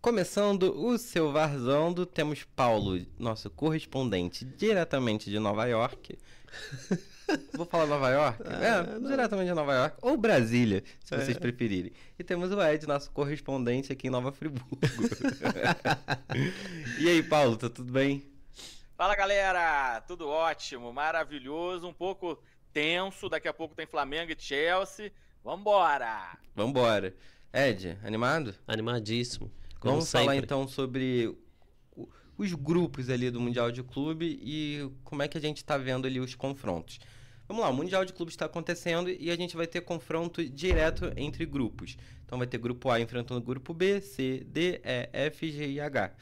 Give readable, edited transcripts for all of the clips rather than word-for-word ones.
Começando o seu Varzando, temos Paulo, nosso correspondente diretamente de Nova York. Vou falar Nova York? Diretamente de Nova York. Ou Brasília, se vocês preferirem. E temos o Ed, nosso correspondente aqui em Nova Friburgo. E aí, Paulo, tá tudo bem? Fala, galera! Tudo ótimo, maravilhoso, um pouco tenso. Daqui a pouco tem Flamengo e Chelsea. Vambora! Vambora. Ed, animado? Animadíssimo. Vamos falar então sobre os grupos ali do Mundial de Clube e como é que a gente está vendo ali os confrontos. Vamos lá, o Mundial de Clubes está acontecendo e a gente vai ter confronto direto entre grupos. Então vai ter grupo A enfrentando o grupo B, C, D, E, F, G e H.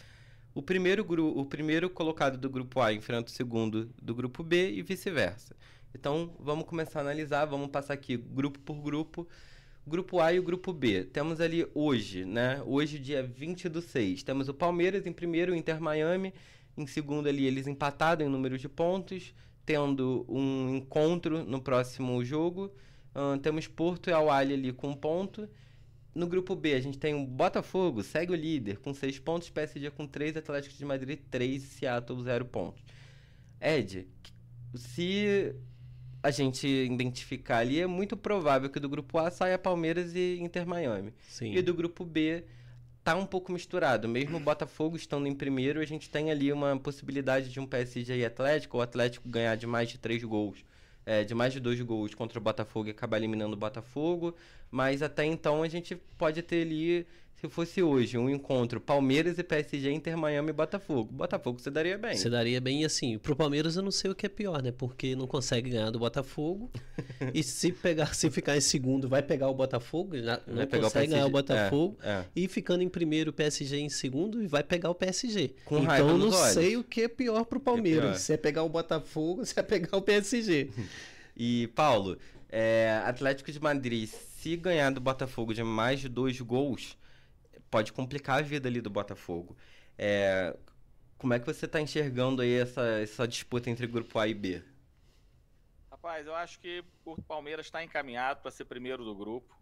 O primeiro colocado do grupo A enfrenta o segundo do grupo B e vice-versa. Então vamos começar a analisar, vamos passar aqui grupo por grupo. Grupo A e o Grupo B. Temos ali hoje, né? Hoje, dia 20/6. Temos o Palmeiras em primeiro, o Inter Miami. Em segundo ali, eles empatados em número de pontos, tendo um encontro no próximo jogo. Temos Porto e Al-Ahly ali com 1 ponto. No Grupo B, a gente tem o Botafogo, segue o líder, com 6 pontos. PSG com 3, Atlético de Madrid 3 e Seattle 0 pontos. Ed, se a gente identificar ali, é muito provável que do grupo A saia Palmeiras e Inter Miami. Sim. E do grupo B tá um pouco misturado. Mesmo o Botafogo estando em primeiro, a gente tem ali uma possibilidade de um PSG e Atlético, ou o Atlético ganhar de mais de 3 gols, de mais de 2 gols contra o Botafogo e acabar eliminando o Botafogo. Mas até então a gente pode ter ali, se fosse hoje, um encontro Palmeiras e PSG, Inter Miami e Botafogo. Botafogo você daria bem. Você daria bem, e assim, pro Palmeiras eu não sei o que é pior, né? Porque não consegue ganhar do Botafogo. E se ficar em segundo, vai pegar o Botafogo, não consegue ganhar o Botafogo. E ficando em primeiro, o PSG em segundo, e vai pegar o PSG. Com raiva então eu nos não olhos. sei o que é pior pro Palmeiras. Se é pegar o Botafogo, se é pegar o PSG. E, Paulo, Atlético de Madrid, se ganhar do Botafogo de mais de 2 gols, pode complicar a vida ali do Botafogo. Como é que você está enxergando aí essa disputa entre grupo A e B? Rapaz, eu acho que o Palmeiras está encaminhado para ser primeiro do grupo.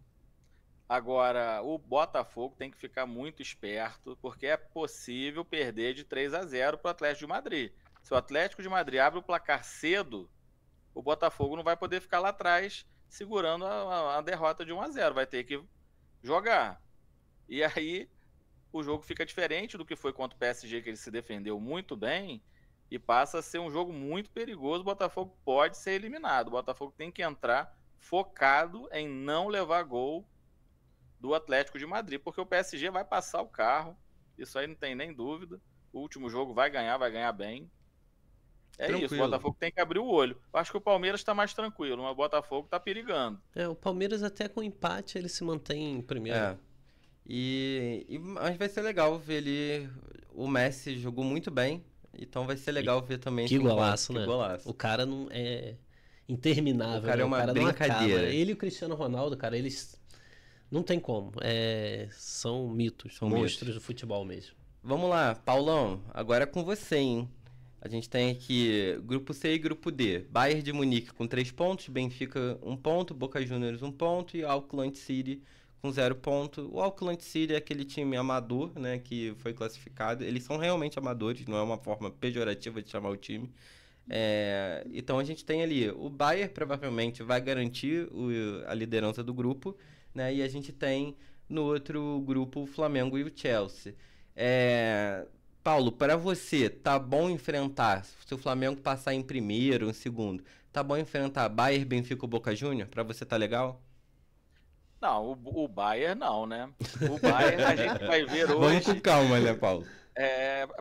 Agora, o Botafogo tem que ficar muito esperto, porque é possível perder de 3-0 para o Atlético de Madrid. Se o Atlético de Madrid abre o placar cedo, o Botafogo não vai poder ficar lá atrás segurando a derrota de 1-0. Vai ter que jogar. E aí o jogo fica diferente do que foi contra o PSG, que ele se defendeu muito bem, e passa a ser um jogo muito perigoso. O Botafogo pode ser eliminado. O Botafogo tem que entrar focado em não levar gol do Atlético de Madrid, porque o PSG vai passar o carro, isso aí não tem nem dúvida. O último jogo vai ganhar bem. Tranquilo. Isso, o Botafogo tem que abrir o olho. Eu acho que o Palmeiras está mais tranquilo, mas o Botafogo está perigando. O Palmeiras até com empate ele se mantém em primeiro. Mas vai ser legal ver ali. O Messi jogou muito bem, então vai ser legal ver também. Que golaço, né? Golaço. O cara não é interminável. O cara é uma brincadeira. Ele e o Cristiano Ronaldo, cara, eles não tem como. São mitos, são monstros do futebol mesmo. Vamos lá, Paulão, agora é com você, hein? A gente tem aqui grupo C e grupo D. Bayern de Munique com 3 pontos, Benfica 1 ponto, Boca Juniors 1 ponto e Auckland City com 0 ponto. O Auckland City é aquele time amador, né, que foi classificado. Eles são realmente amadores, não é uma forma pejorativa de chamar o time. Então a gente tem ali, o Bayern provavelmente vai garantir a liderança do grupo, né, e a gente tem no outro grupo o Flamengo e o Chelsea. Paulo, para você, tá bom enfrentar, se o Flamengo passar em primeiro, em segundo, tá bom enfrentar Bayern, Benfica ou Boca Juniors? Para você tá legal? Não, o Bayern não, né? O Bayern a gente vai ver hoje. Vamos com calma, né, Paulo?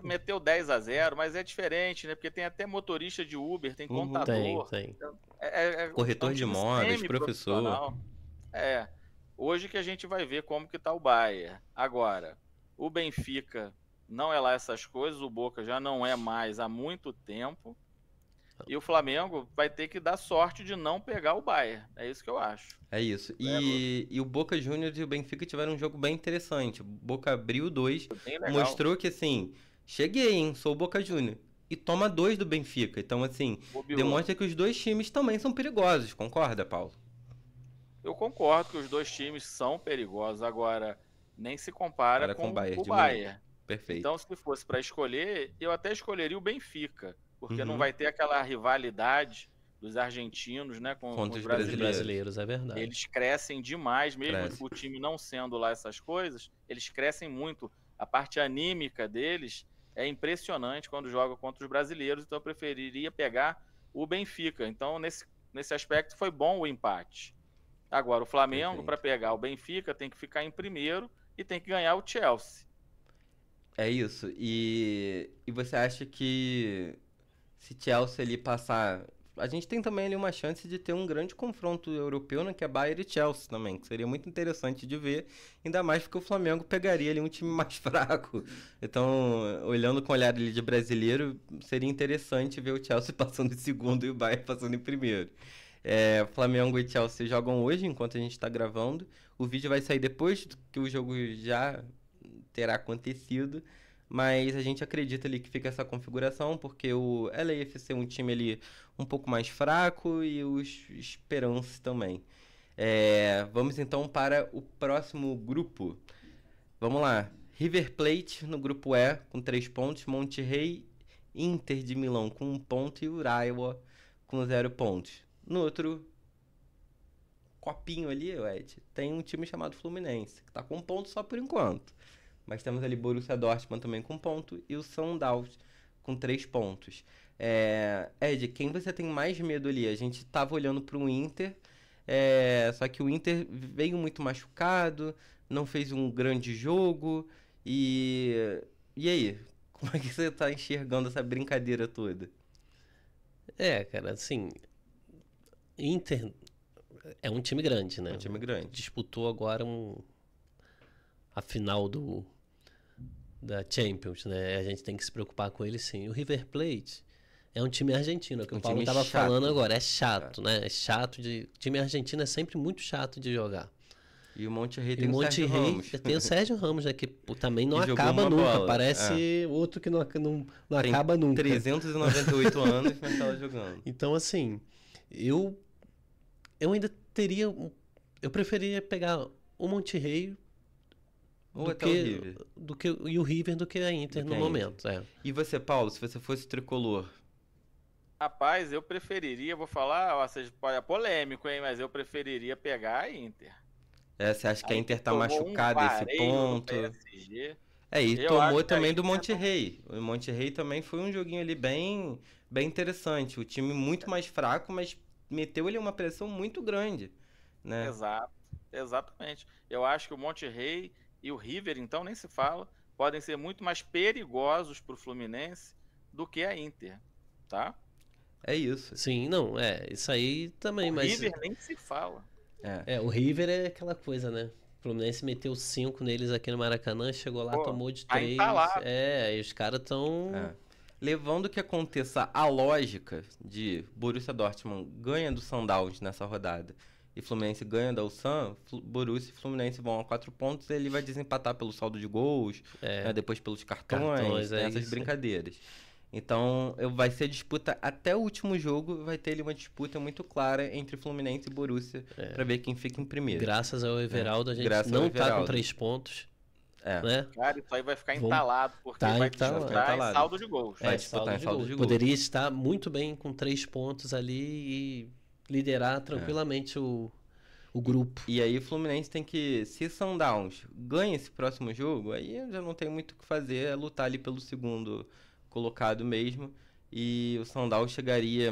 Meteu 10-0, mas é diferente, né? Porque tem até motorista de Uber, tem contador. Tem. Corretor de modas, professor. Hoje que a gente vai ver como que tá o Bayern. Agora, o Benfica não é lá essas coisas, o Boca já não é mais há muito tempo. E o Flamengo vai ter que dar sorte de não pegar o Bayern. É isso que eu acho. É isso. E o Boca Juniors e o Benfica tiveram um jogo bem interessante. O Boca abriu 2, mostrou que, assim, cheguei, hein? Sou o Boca Juniors. E toma 2 do Benfica. Então, assim, demonstra que os dois times também são perigosos. Concorda, Paulo? Eu concordo que os dois times são perigosos. Agora, nem se compara com o Bayern. Perfeito. Então, se fosse para escolher, eu até escolheria o Benfica, porque não vai ter aquela rivalidade dos argentinos, né, com os brasileiros, é verdade. Eles crescem demais, mesmo o time não sendo lá essas coisas, eles crescem muito. A parte anímica deles é impressionante quando jogam contra os brasileiros, então eu preferiria pegar o Benfica. Então, nesse aspecto, foi bom o empate. Agora, o Flamengo, para pegar o Benfica, tem que ficar em primeiro e tem que ganhar o Chelsea. É isso. E você acha que se Chelsea ali passar... A gente tem também ali uma chance de ter um grande confronto europeu, né, que é Bayern e Chelsea também, que seria muito interessante de ver, ainda mais porque o Flamengo pegaria ali um time mais fraco. Então, olhando com o olhar ali de brasileiro, seria interessante ver o Chelsea passando em segundo e o Bayern passando em primeiro. Flamengo e Chelsea jogam hoje, enquanto a gente está gravando. O vídeo vai sair depois que o jogo já terá acontecido, mas a gente acredita ali que fica essa configuração, porque o LAFC é um time ali um pouco mais fraco e os Esperance também. Vamos então para o próximo grupo. Vamos lá. River Plate no grupo E com 3 pontos, Monterrey, Inter de Milão com 1 ponto e Urawa com 0 pontos. No outro copinho ali, Ed, tem um time chamado Fluminense, que está com 1 ponto só por enquanto. Mas temos ali Borussia Dortmund também com 1 ponto e o Sundowns com 3 pontos. Ed, quem você tem mais medo ali? A gente estava olhando para o Inter, só que o Inter veio muito machucado, não fez um grande jogo. E aí? Como é que você está enxergando essa brincadeira toda? Cara, assim... Inter é um time grande, né? É um time grande. Disputou agora a final da Champions, né? A gente tem que se preocupar com ele, sim. O River Plate é um time argentino, que o Paulo estava falando agora. É chato, né? É chato de... Time argentino é sempre muito chato de jogar. E o Monterrey tem o Sérgio Ramos. Tem o Sérgio Ramos, né? Que também não acaba nunca. Bola. Parece outro que não acaba nunca. 398 anos, mas estava jogando. Então, assim, eu ainda teria... Eu preferia pegar o Monterrey e o River do que a Inter no momento. E você, Paulo, se você fosse tricolor? Rapaz, eu preferiria, vou falar, é polêmico, hein? Mas eu preferiria pegar a Inter. Você acha que a Inter tá machucada esse ponto? E tomou também do Monterrey. O Monterrey também foi um joguinho ali bem interessante. O time muito mais fraco, mas meteu ali uma pressão muito grande, né? Exatamente. Eu acho que o Monterrey e o River, então, nem se fala, podem ser muito mais perigosos pro Fluminense do que a Inter, tá? É isso. Sim, não, isso aí também, mas... O River nem se fala. O River é aquela coisa, né? O Fluminense meteu 5 neles aqui no Maracanã, chegou lá, tomou de 3. E os caras estão... Levando que aconteça a lógica de Borussia Dortmund ganha do Sundowns nessa rodada e Fluminense ganha da Ulsan, Borussia e Fluminense vão a 4 pontos e ele vai desempatar pelo saldo de gols, depois pelos cartões essas brincadeiras. Então, vai ser disputa até o último jogo, vai ter ali uma disputa muito clara entre Fluminense e Borussia para ver quem fica em primeiro. Graças ao Everaldo, a gente não tá com 3 pontos. Né? Cara, isso aí vai ficar entalado, porque vai disputar em saldo de gols. Vai disputar em saldo de gols. Poderia estar muito bem com 3 pontos ali e liderar tranquilamente o grupo. E aí o Fluminense tem que, se Sundowns ganha esse próximo jogo, aí já não tem muito o que fazer, é lutar ali pelo segundo colocado mesmo. E o Sundowns chegaria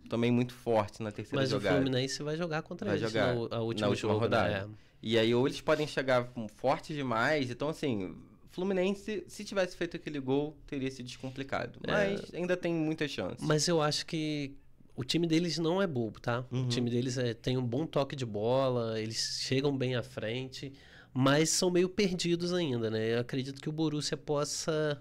também muito forte na terceira jogada. Mas o Fluminense vai jogar contra eles na última rodada. Né? E aí ou eles podem chegar fortes demais. Então, assim, Fluminense, se tivesse feito aquele gol, teria se descomplicado. Mas ainda tem muita chance. Mas eu acho que o time deles não é bobo, tá? O time deles tem um bom toque de bola, eles chegam bem à frente, mas são meio perdidos ainda, né? Eu acredito que o Borussia possa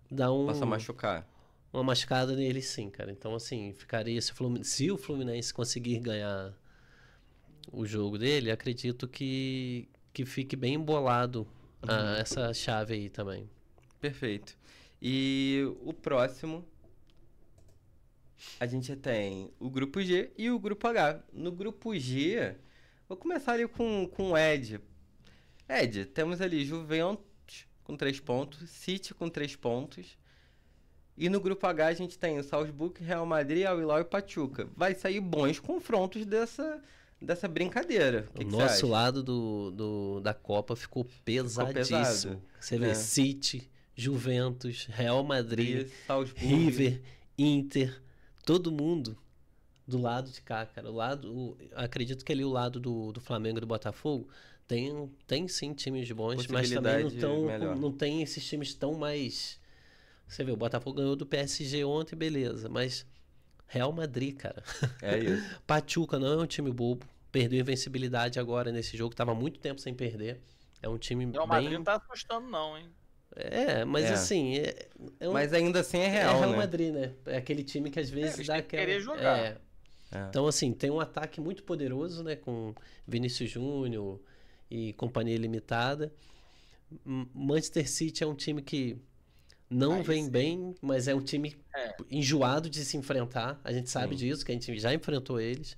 dar Possa machucar. Uma machucada neles, sim, cara. Então, assim, ficaria... Se o Fluminense conseguir ganhar o jogo dele, acredito que fique bem embolado essa chave aí também. Perfeito. E o próximo, a gente tem o grupo G e o grupo H. No grupo G, vou começar ali com o Ed. Ed, temos ali Juventus com 3 pontos, City com 3 pontos. E no grupo H a gente tem o Salzburg, Real Madrid, Al Hilal e Pachuca. Vai sair bons confrontos dessa brincadeira. O nosso lado da Copa ficou pesadíssimo. Você vê City, Juventus, Real Madrid, River, Inter, todo mundo do lado de cá, cara. Acredito que ali o lado do Flamengo e do Botafogo tem sim times bons, mas também não tem esses times tão mais... Você vê, o Botafogo ganhou do PSG ontem, beleza, mas Real Madrid, cara. É isso. Pachuca não é um time bobo, perdeu invencibilidade agora nesse jogo, tava muito tempo sem perder. É um time Real Madrid não tá assustando não, hein? Mas assim... mas ainda assim é Real, Real Madrid, né? É aquele time que às vezes dá aquela... querer jogar. Então, assim, tem um ataque muito poderoso, né? Com Vinícius Júnior e companhia limitada. Manchester City é um time que não vem bem, mas é um time enjoado de se enfrentar. A gente sabe disso, que a gente já enfrentou eles.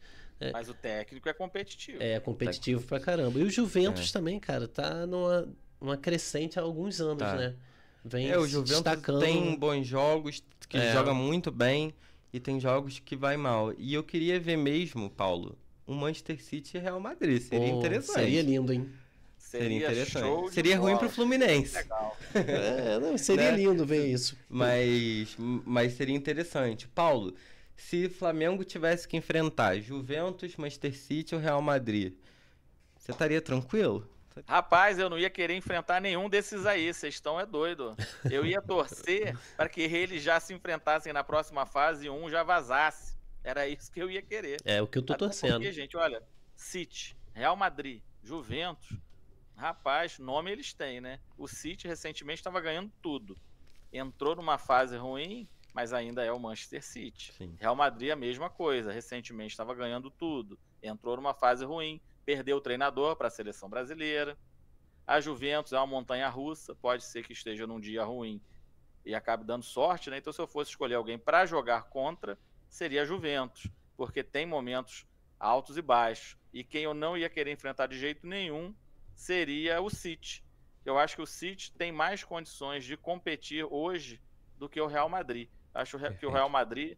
Mas o técnico é competitivo. É competitivo pra caramba. E o Juventus também, cara, tá numa crescente há alguns anos, né? Vem o Juventus destacando. Tem bons jogos, que joga muito bem, e tem jogos que vai mal. E eu queria ver mesmo, Paulo, um Manchester City e Real Madrid. Seria interessante. Seria lindo, hein? Seria interessante. Seria ruim pro Fluminense. Legal. Seria lindo ver isso. Mas seria interessante. Paulo, se Flamengo tivesse que enfrentar Juventus, Manchester City ou Real Madrid, você estaria tranquilo? Rapaz, eu não ia querer enfrentar nenhum desses aí, vocês estão doido. Eu ia torcer para que eles já se enfrentassem na próxima fase e um já vazasse. Era isso que eu ia querer. É o que eu tô torcendo. Porque, gente, olha, City, Real Madrid, Juventus, rapaz, nome eles têm, né? O City recentemente estava ganhando tudo. Entrou numa fase ruim, mas ainda é o Manchester City. Sim. Real Madrid a mesma coisa, recentemente estava ganhando tudo. Entrou numa fase ruim, perdeu o treinador para a seleção brasileira. A Juventus é uma montanha-russa, pode ser que esteja num dia ruim e acabe dando sorte, né? Então, se eu fosse escolher alguém para jogar contra, seria a Juventus, porque tem momentos altos e baixos. E quem eu não ia querer enfrentar de jeito nenhum seria o City. Eu acho que o City tem mais condições de competir hoje do que o Real Madrid. Acho que o Real Madrid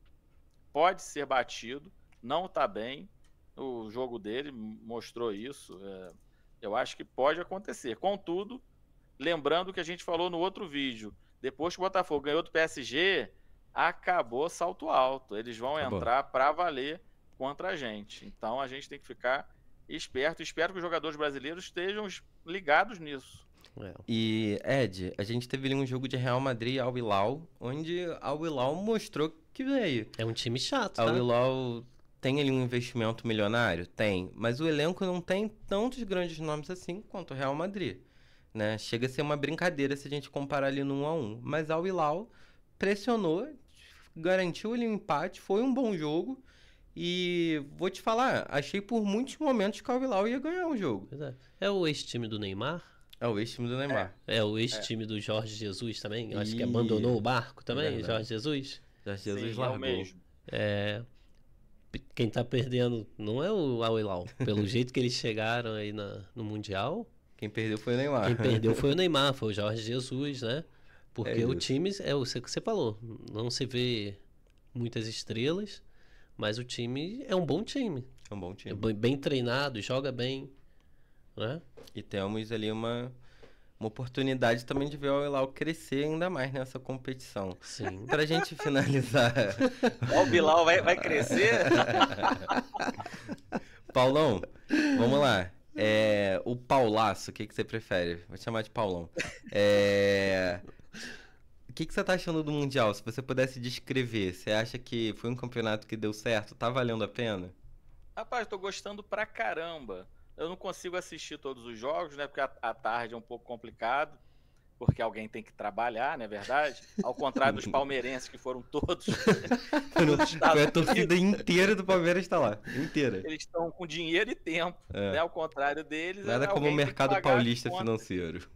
pode ser batido, não está bem. O jogo dele mostrou isso. Eu acho que pode acontecer. Contudo, lembrando o que a gente falou no outro vídeo, depois que o Botafogo ganhou do PSG, acabou salto alto. Eles vão entrar para valer contra a gente. Então a gente tem que ficar esperto. Espero que os jogadores brasileiros estejam ligados nisso. E, Ed, a gente teve ali um jogo de Real Madrid e Al Hilal, onde Al Hilal mostrou que veio. É um time chato, Al Hilal tem ali um investimento milionário? Tem. Mas o elenco não tem tantos grandes nomes assim quanto o Real Madrid, né? Chega a ser uma brincadeira se a gente comparar ali no 1-1. Mas Al Hilal pressionou, garantiu ali um empate, foi um bom jogo. E vou te falar, achei por muitos momentos que o Al Hilal ia ganhar o jogo. É o ex-time do Neymar? É o ex-time do Neymar. É o ex-time do Jorge Jesus também? Eu acho que abandonou o barco também, Jorge Jesus. Jorge Jesus largou. Mesmo. Quem tá perdendo não é o Al Hilal. Pelo jeito que eles chegaram aí no Mundial. Quem perdeu foi o Neymar. Quem perdeu foi o Neymar, foi o Jorge Jesus, né? Porque o time, o que você falou, não se vê muitas estrelas, mas o time é um bom time. É um bom time. É bem treinado, joga bem, né? E temos ali uma oportunidade também de ver o Al Hilal crescer ainda mais nessa competição. Sim. Pra gente finalizar... O Bilal vai crescer? Paulão, vamos lá. O Paulaço, o que você prefere? Vou te chamar de Paulão. O que você tá achando do Mundial? Se você pudesse descrever, você acha que foi um campeonato que deu certo? Tá valendo a pena? Rapaz, tô gostando pra caramba. Eu não consigo assistir todos os jogos, né? Porque à tarde é um pouco complicado, porque alguém tem que trabalhar, não é verdade? Ao contrário dos palmeirenses, que foram todos... Foi a torcida inteira do Palmeiras tá lá, inteira. Eles estão com dinheiro e tempo, né? Ao contrário deles... Nada como o mercado paulista financeiro.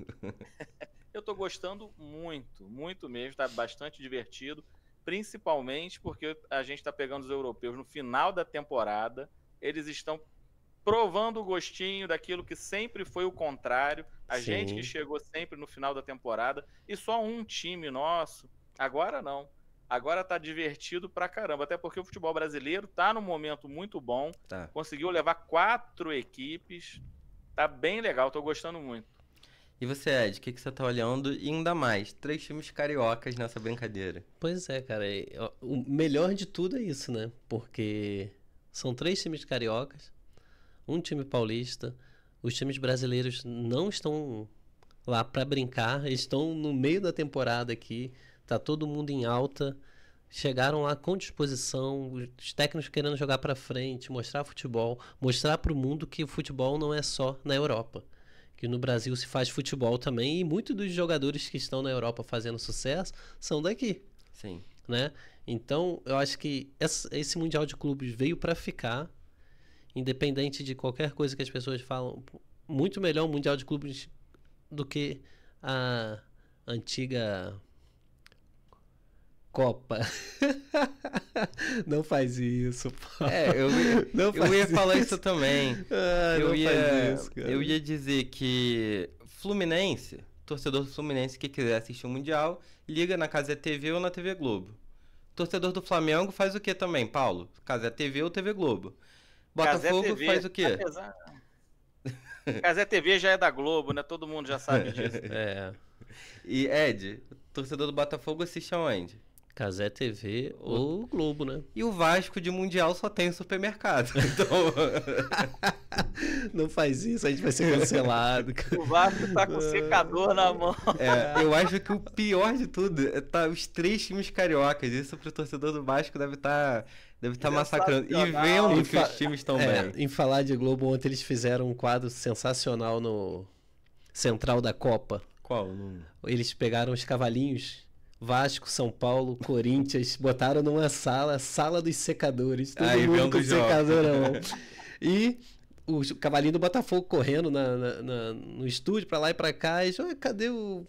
Eu tô gostando muito, muito mesmo, tá bastante divertido, principalmente porque a gente tá pegando os europeus no final da temporada, eles estão provando o gostinho daquilo que sempre foi o contrário. A gente que chegou sempre no final da temporada e só um time nosso. Agora não. Agora tá divertido pra caramba. Até porque o futebol brasileiro tá num momento muito bom. Tá. Conseguiu levar 4 equipes. Tá bem legal, tô gostando muito. E você, Ed, o que você tá olhando? E ainda mais, 3 times cariocas nessa brincadeira. Pois é, cara. O melhor de tudo é isso, né? Porque são 3 times cariocas, um time paulista. Os times brasileiros não estão lá pra brincar, eles estão no meio da temporada aqui. Tá todo mundo em alta. Chegaram lá com disposição, os técnicos querendo jogar pra frente, mostrar futebol, mostrar pro mundo que o futebol não é só na Europa. Que no Brasil se faz futebol também e muitos dos jogadores que estão na Europa fazendo sucesso são daqui. Sim. Né? Então, eu acho que esse Mundial de Clubes veio para ficar, independente de qualquer coisa que as pessoas falam. Muito melhor o Mundial de Clubes do que a antiga Copa. Não faz isso, pô. Eu ia falar isso também. Faz isso, cara. Eu ia dizer que Fluminense, torcedor do Fluminense que quiser assistir o Mundial, liga na Cazé TV ou na TV Globo. Torcedor do Flamengo faz o que também, Paulo? Cazé TV ou TV Globo. Botafogo faz o quê? Cazé TV já é da Globo, né? Todo mundo já sabe disso. E Ed, torcedor do Botafogo assiste aonde? Cazé TV ou Globo, né? E o Vasco de Mundial só tem supermercado. Então... Não faz isso, a gente vai ser cancelado. O Vasco tá com o secador na mão. Eu acho que o pior de tudo é os 3 times cariocas. Isso pro torcedor do Vasco deve estar massacrando. E vendo que os times estão bem. Em falar de Globo, ontem eles fizeram um quadro sensacional no Central da Copa. Qual? Eles pegaram os cavalinhos, Vasco, São Paulo, Corinthians, botaram numa sala dos secadores. Todo mundo com secador na mão. E o cavalinho do Botafogo correndo no estúdio pra lá e pra cá. E cadê o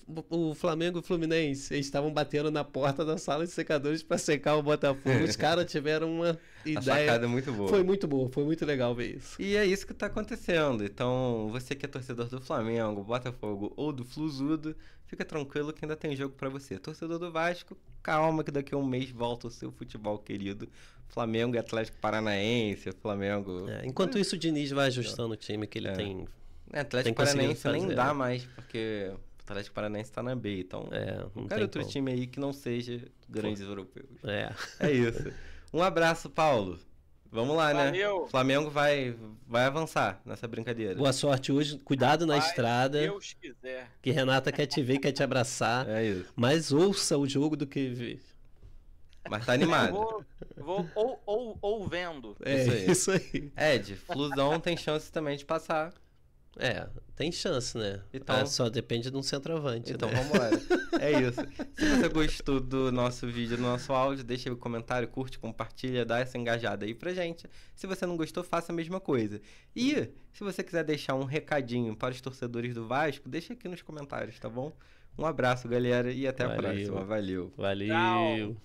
Flamengo e o Fluminense? Eles estavam batendo na porta da sala de secadores pra secar o Botafogo. Os caras tiveram uma ideia. A sacada muito boa. Foi muito boa, foi muito legal ver isso. E é isso que tá acontecendo. Então, você que é torcedor do Flamengo, Botafogo ou do Fluzudo, fica tranquilo que ainda tem jogo pra você. Torcedor do Vasco, calma que daqui a um mês volta o seu futebol querido. Flamengo e Atlético Paranaense, Flamengo... enquanto isso, o Diniz vai ajustando o time que ele tem... Atlético Paranaense nem dá mais, porque o Atlético Paranaense tá na B, então... não quero outro time aí que não seja grandes europeus. É isso. Um abraço, Paulo. Vamos lá, Valeu. né? Flamengo vai avançar nessa brincadeira. Boa sorte hoje. Cuidado na estrada. Se Deus quiser. Que Renata quer te ver, quer te abraçar. É isso. Mas ouça o jogo do que ver. Mas tá animado. Vou vendo. Isso aí. Ed, Flusão tem chance também de passar. Tem chance, né? Então, só depende de um centroavante. Então né? vamos lá. É isso. Se você gostou do nosso vídeo, do nosso áudio, deixa aí o comentário, curte, compartilha, dá essa engajada aí pra gente. Se você não gostou, faça a mesma coisa. E se você quiser deixar um recadinho para os torcedores do Vasco, deixa aqui nos comentários, tá bom? Um abraço, galera, e até a próxima. Valeu. Tchau.